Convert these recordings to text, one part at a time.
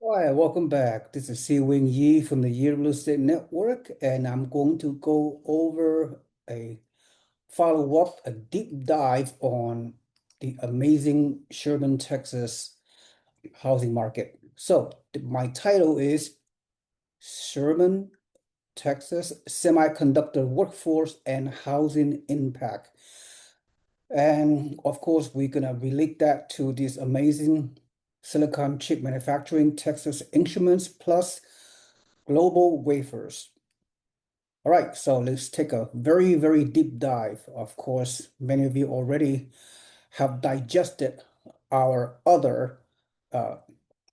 Hi, welcome back. This is SeeWing Yee from the Year Real Estate Network, and I'm going to go over a follow-up, a deep dive on the amazing Sherman, Texas housing market. So my title is Sherman, Texas Semiconductor Workforce and Housing Impact. And of course, we're gonna relate that to this amazing silicon chip manufacturing, Texas Instruments plus global wafers. All right, so let's take a very, very deep dive. Of course, many of you already have digested our other uh,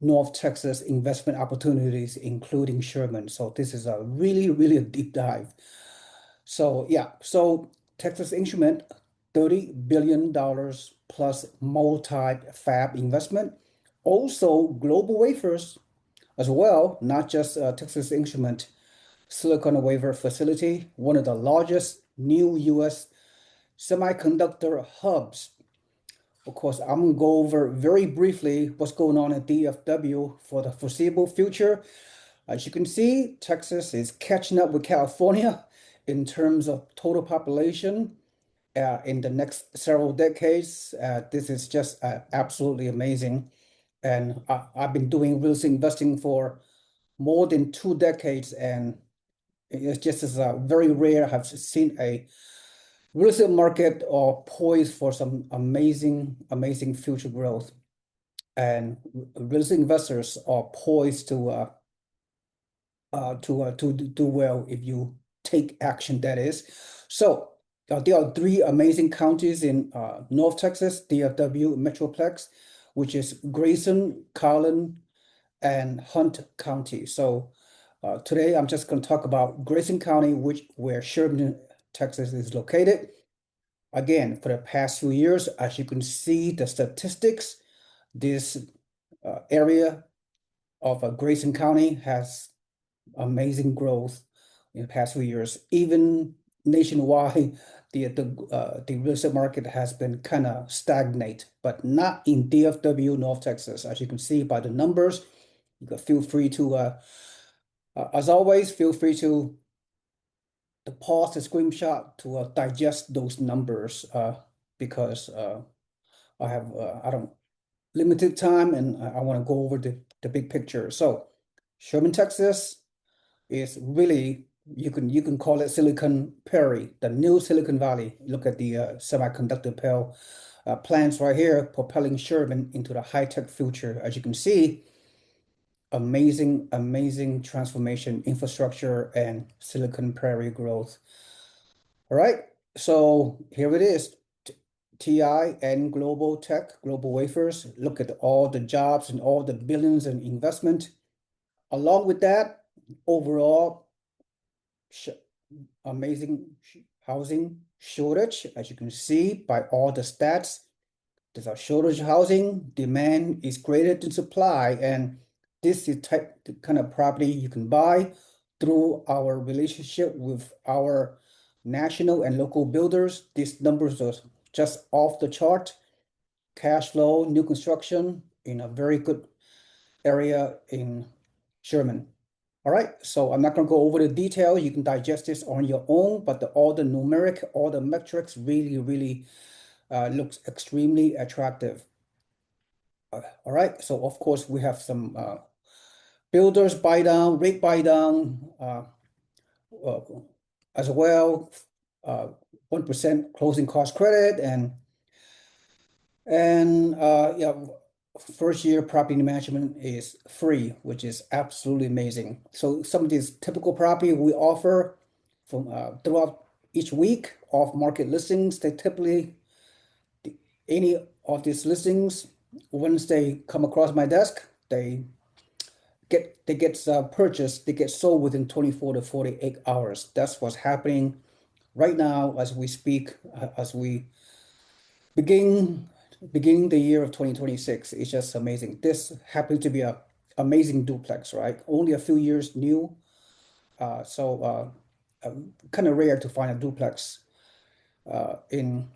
North Texas investment opportunities, including Sherman. So this is a really, really a deep dive. So yeah, so Texas Instrument, $30 billion plus multi-fab investment. Also, Global Wafers as well, not just Texas Instrument silicon wafer facility, one of the largest new U.S. semiconductor hubs. Of course, I'm going to go over very briefly what's going on at DFW for the foreseeable future. As you can see, Texas is catching up with California in terms of total population in the next several decades. This is just absolutely amazing. And I've been doing real estate investing for more than 2 decades, and it's just as very rare. I've seen a real estate market poised for some amazing, amazing future growth. And real estate investors are poised to do well if you take action, that is. So there are three amazing counties in North Texas, DFW Metroplex, which is Grayson, Collin, and Hunt County. So today I'm just going to talk about Grayson County, where Sherman, Texas is located. Again, for the past few years, as you can see the statistics, this area of Grayson County has amazing growth in the past few years. Even nationwide, the real estate market has been kind of stagnate, but not in DFW, North Texas. As you can see by the numbers, you can feel free to, as always, feel free to pause the screenshot to digest those numbers because I don't limited time and I want to go over the big picture. So Sherman, Texas is really you can call it Silicon Prairie, the new Silicon Valley. Look at the semiconductor plants right here, propelling Sherman into the high-tech future. As you can see, amazing, amazing transformation, infrastructure, and Silicon Prairie growth. All right, so here it is. TI and Global Tech, Global Wafers. Look at all the jobs and all the billions in investment. Along with that, overall sh amazing housing shortage, as you can see by all the stats. There's a shortage of housing, demand is greater than supply, and this is the kind of property you can buy through our relationship with our national and local builders. These numbers are just off the chart. Cash flow, new construction in a very good area in Sherman. All right, so I'm not going to go over the detail. You can digest this on your own, but all the numeric, all the metrics really, really looks extremely attractive. All right, so of course we have some builders buy down, rate buy down uh, as well, 1% closing cost credit, and yeah, first year property management is free, which is absolutely amazing. So some of these typical property we offer from throughout each week off market listings, they typically any of these listings, once they come across my desk, they get purchased, they get sold within 24 to 48 hours. That's what's happening right now as we speak, as we beginning the year of 2026. It's just amazing. This happens to be a amazing duplex, right? Only a few years new, kind of rare to find a duplex in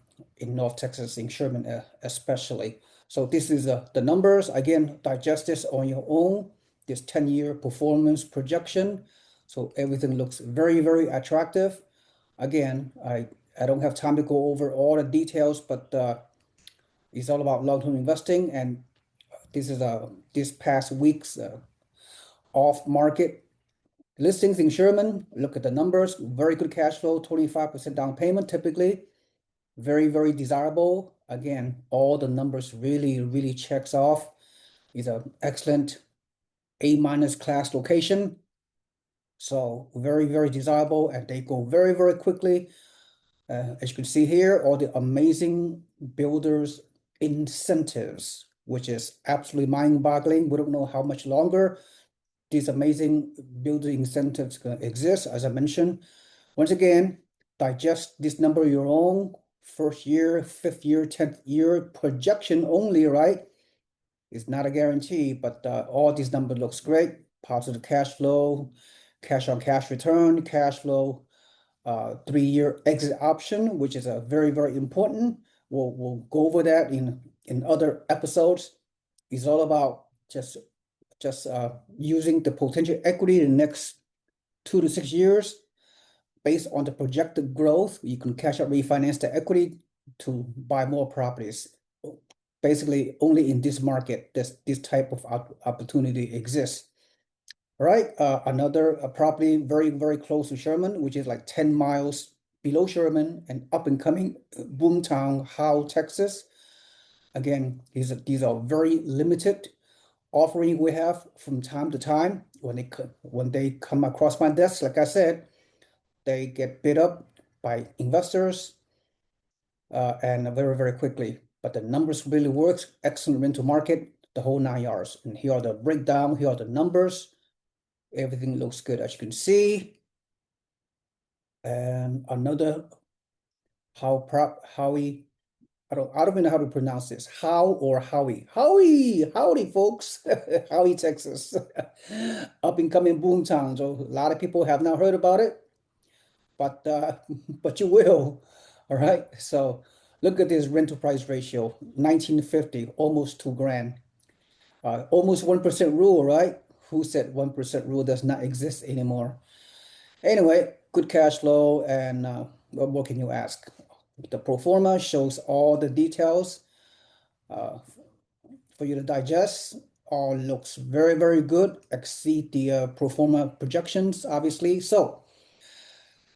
North Texas, in Sherman especially. So this is the numbers. Again, digest this on your own. this 10-year performance projection. So everything looks very, very attractive. Again, I don't have time to go over all the details, but it's all about long-term investing. And this is this past week's off-market listings in Sherman. Look at the numbers, very good cash flow, 25% down payment typically. Very, very desirable. Again, all the numbers really, really checks off. It's an excellent A- class location. So very, very desirable, and they go very, very quickly. As you can see here, all the amazing builders incentives, which is absolutely mind-boggling. We don't know how much longer these amazing builder incentives gonna exist. As I mentioned, once again, digest this number your own. First year, fifth year, 10th year projection only, right? It's not a guarantee, but all these numbers looks great. Positive cash flow, cash on cash return, cash flow, 3-year exit option, which is a very, very important. We'll go over that in other episodes. It's all about just using the potential equity in the next 2 to 6 years. Based on the projected growth, you can cash out, refinance the equity to buy more properties. Basically, only in this market, this type of opportunity exists. All right, another property very, very close to Sherman, which is like 10 miles below Sherman and up and coming boomtown, Howe, Texas. Again, these are very limited offering we have from time to time. When they come across my desk, like I said, they get bid up by investors and very, very quickly. But the numbers really works, excellent rental market, the whole 9 yards. And here are the breakdown, here are the numbers. Everything looks good, as you can see. And another Howie, I don't even know how to pronounce this. Howdy, folks. Howie, Texas. Up and coming boomtown. So a lot of people have not heard about it, but but you will. All right. So look at this rental price ratio, 1950, almost 2 grand. Almost 1% rule, right? Who said 1% rule does not exist anymore? Anyway, good cash flow, and what more can you ask? The pro forma shows all the details uh, for you to digest. All looks very, very good, exceed the pro forma projections, obviously. So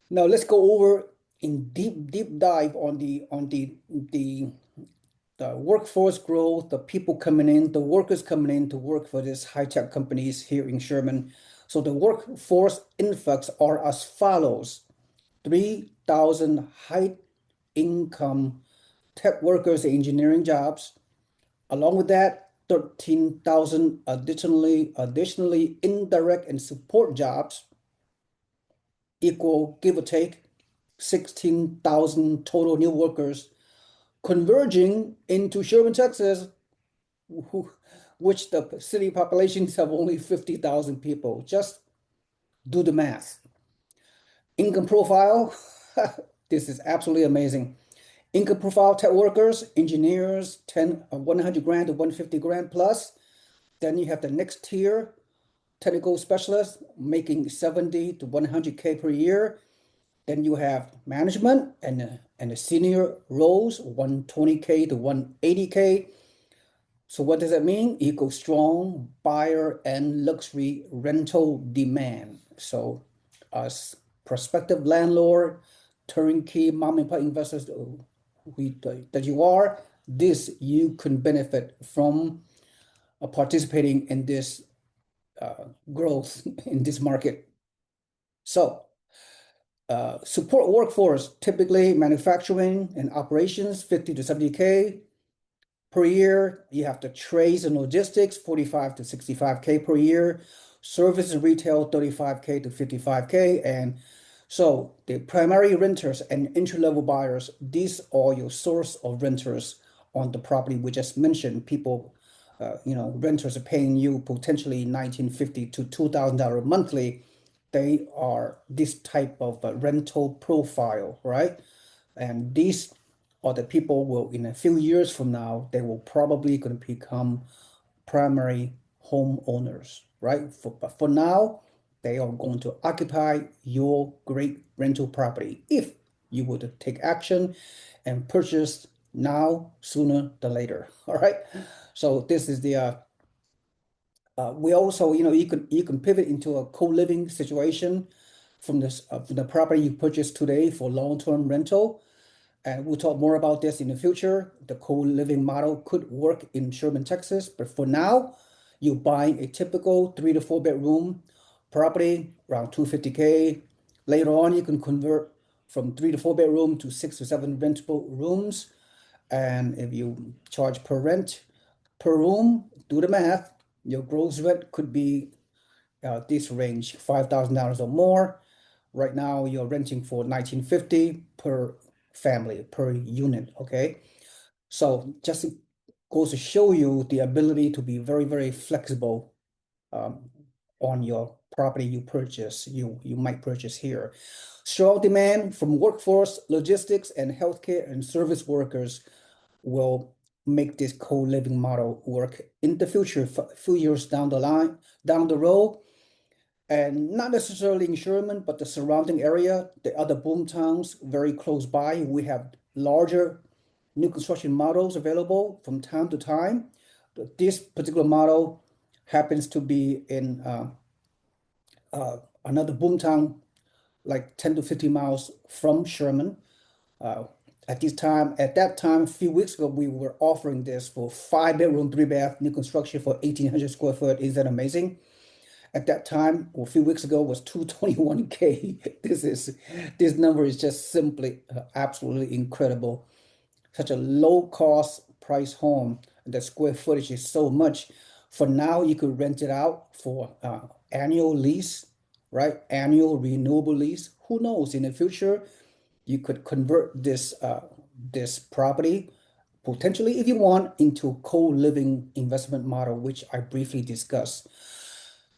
now let's go over in deep dive on the workforce growth, the people coming in, the workers coming in to work for these high-tech companies here in Sherman. So the workforce influx are as follows: 3,000 high-income tech workers and engineering jobs. Along with that, 13,000 additionally indirect and support jobs, equal give or take 16,000 total new workers converging into Sherman, Texas, which the city populations have only 50,000 people. Just do the math. Income profile, this is absolutely amazing. Income profile, tech workers, engineers, 100 grand to 150 grand plus. Then you have the next tier, technical specialists making 70 to 100K per year. Then you have management and the senior roles, 120K to 180K. So what does that mean? Equal strong buyer and luxury rental demand. So as prospective landlord, turnkey, mom and pop investors that you are, this you can benefit from participating in this growth in this market. So support workforce, typically manufacturing and operations, 50 to 70K per year. You have the trades and logistics, 45 to 65K per year. Service and retail, 35K to 55K. And so the primary renters and entry-level buyers, these are your source of renters on the property we just mentioned. People, renters are paying you potentially $1,950 to $2,000 monthly. They are this type of rental profile, right? And these are the people will, in a few years from now, they will probably going to become primary homeowners, right? But for now, they are going to occupy your great rental property if you were to take action and purchase now sooner than later. All right. So this is the we also, you can pivot into a co-living situation from the property you purchased today for long-term rental. And we'll talk more about this in the future. The co-living model could work in Sherman, Texas, but for now, you're buying a typical 3 to 4 bedroom property around 250K. Later on, you can convert from 3 to 4 bedroom to 6 to 7 rentable rooms. And if you charge per rent per room, do the math. Your gross rent could be this range, $5,000 or more. Right now, you're renting for $1,950 per family, per unit, okay? So just goes to show you the ability to be very, very flexible um, on your property you might purchase here. Strong demand from workforce, logistics, and healthcare and service workers will make this co-living model work in the future, a few years down the road. And not necessarily in Sherman, but the surrounding area, the other boom towns very close by. We have larger new construction models available from time to time. This particular model happens to be in another boom town, like 10 to 50 miles from Sherman. Uh, at that time, a few weeks ago, we were offering this for 5 bedroom, 3 bath, new construction for 1,800 square foot. Is that amazing? At that time, or a few weeks ago, was 221K. This number is just simply absolutely incredible. Such a low cost price home. The square footage is so much. For now, you could rent it out for annual lease, right? Annual renewable lease. Who knows? In the future, you could convert this property potentially, if you want, into co-living investment model, which I briefly discussed.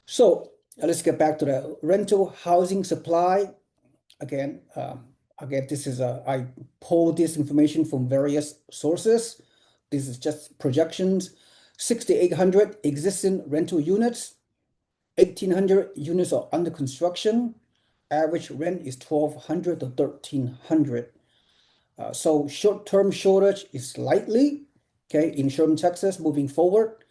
So let's get back to the rental housing supply. Again, this is I pulled this information from various sources. This is just projections. 6,800 existing rental units, 1,800 units are under construction. Average rent is 1,200 to 1,300. So short-term shortage is likely, okay, in Sherman, Texas, moving forward.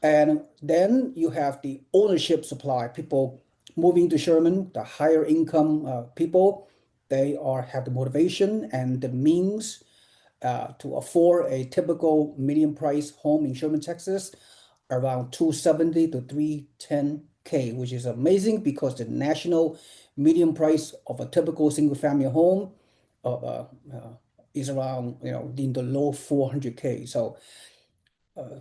And then you have the ownership supply, people moving to Sherman, the higher income people, they have the motivation and the means to afford a typical medium price home in Sherman, Texas, around 270 to 310K, which is amazing because the national medium price of a typical single family home is around, in the low 400K. So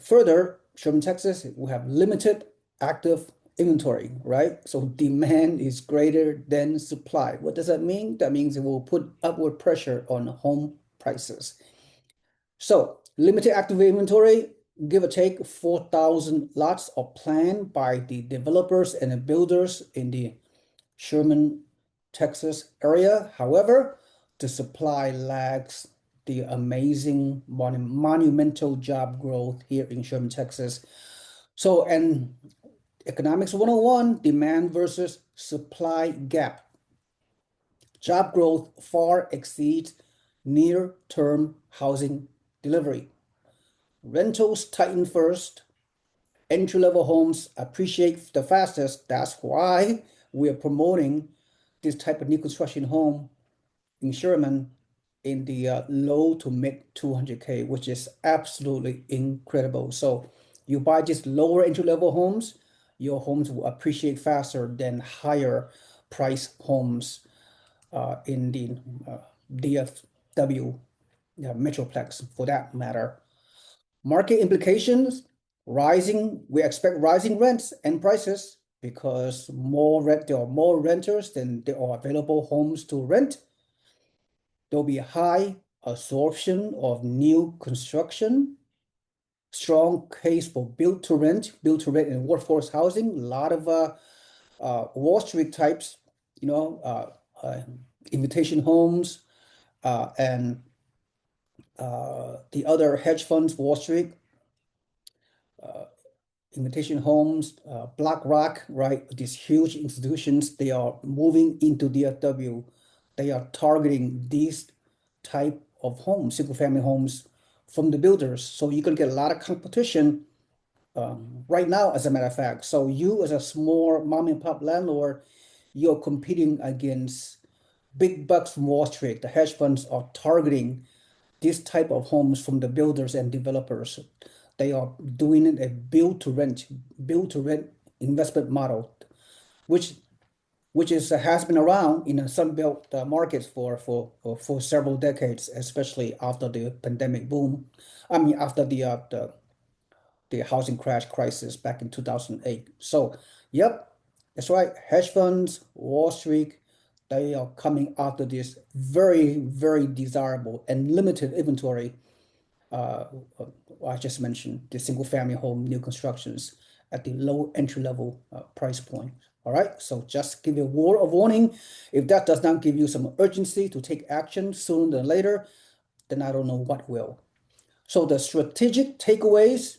further, Sherman, Texas will have limited active inventory, right? So demand is greater than supply. What does that mean? That means it will put upward pressure on home prices. So limited active inventory, give or take 4,000 lots are planned by the developers and the builders in the Sherman, Texas area. However, the supply lags the amazing monumental job growth here in Sherman, Texas. So, and economics 101, demand versus supply gap. Job growth far exceeds near-term housing delivery. Rentals tighten first. Entry-level homes appreciate the fastest. That's why we are promoting this type of new construction home in Sherman in the low to mid 200K, which is absolutely incredible. So you buy just lower entry level homes, your homes will appreciate faster than higher price homes in the DFW Metroplex for that matter. Market implications, we expect rising rents and prices because there are more renters than there are available homes to rent. There'll be high absorption of new construction, strong case for build to rent and workforce housing. A lot of Wall Street types, invitation homes, and the other hedge funds, Wall Street, Invitation Homes, BlackRock, right? These huge institutions, they are moving into DFW. They are targeting these type of homes, single family homes from the builders. So you're gonna get a lot of competition right now, as a matter of fact. So you as a small mom and pop landlord, you're competing against big bucks from Wall Street. The hedge funds are targeting this type of homes from the builders and developers. They are doing it a build to rent investment model, which has been around in the Sunbelt markets for several decades, especially after the pandemic boom. I mean, after the housing crash crisis back in 2008. So, yep, that's right. Hedge funds, Wall Street, they are coming after this very, very desirable and limited inventory. Uh, I just mentioned the single family home new constructions at the low entry level price point. All right, so just give you a word of warning. If that does not give you some urgency to take action sooner than later, then I don't know what will. So the strategic takeaways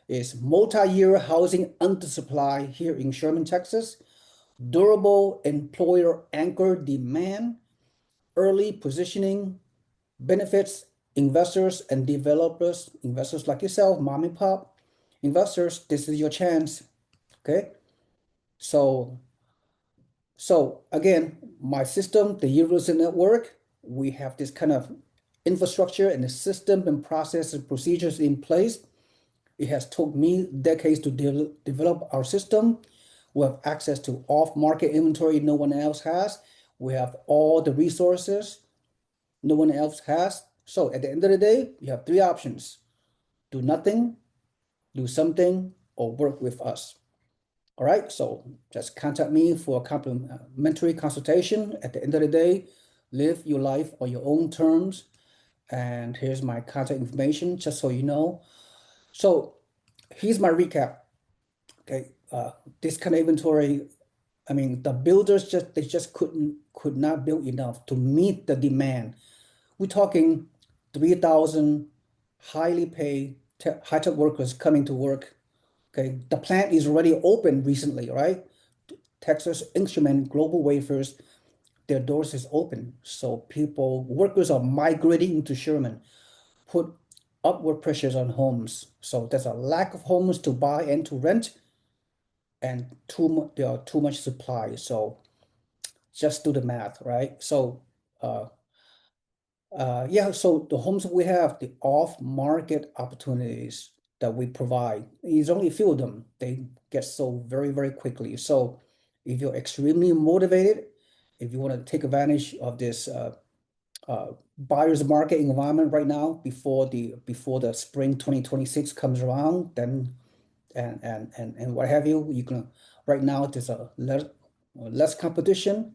is multi-year housing undersupply here in Sherman, Texas, durable employer anchor demand, early positioning, benefits investors and developers, investors like yourself, mom and pop, investors, this is your chance. Okay. So again, my system, the Universal Network, we have this kind of infrastructure and the system and process and procedures in place. It has took me decades to develop our system. We have access to off-market inventory no one else has. We have all the resources no one else has. So at the end of the day, you have three options: do nothing, do something, or work with us. All right, so just contact me for a complimentary consultation. At the end of the day, live your life on your own terms. And here's my contact information, just so you know. So here's my recap. Okay, this kind of inventory, I mean, the builders just could not build enough to meet the demand. We're talking 3,000 highly paid high-tech workers coming to work. Okay, the plant is already open recently, right? Texas Instrument, Global Wafers, their doors is open. So workers are migrating into Sherman, put upward pressures on homes. So there's a lack of homes to buy and to rent, and there are too much supply. So just do the math, right? So uh, yeah, so the homes we have, the off-market opportunities that we provide, is only a few of them. They get sold very, very quickly. So if you're extremely motivated, if you want to take advantage of this buyer's market environment right now before the spring 2026 comes around, then and what have you, you can right now there's a less competition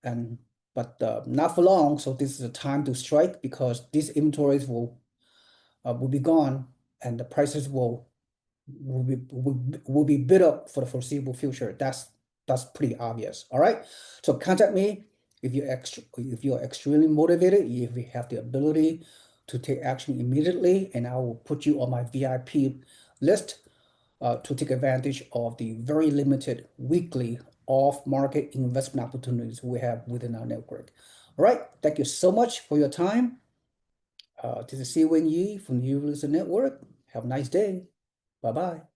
and but not for long. So this is a time to strike because these inventories will be gone and the prices will be bid up for the foreseeable future. That's pretty obvious. All right. So contact me if you're extremely motivated, if you have the ability to take action immediately, and I will put you on my VIP list to take advantage of the very limited weekly off-market investment opportunities we have within our network. All right, thank you so much for your time. This is SeeWing Yee from the Universal Network. Have a nice day. Bye-bye.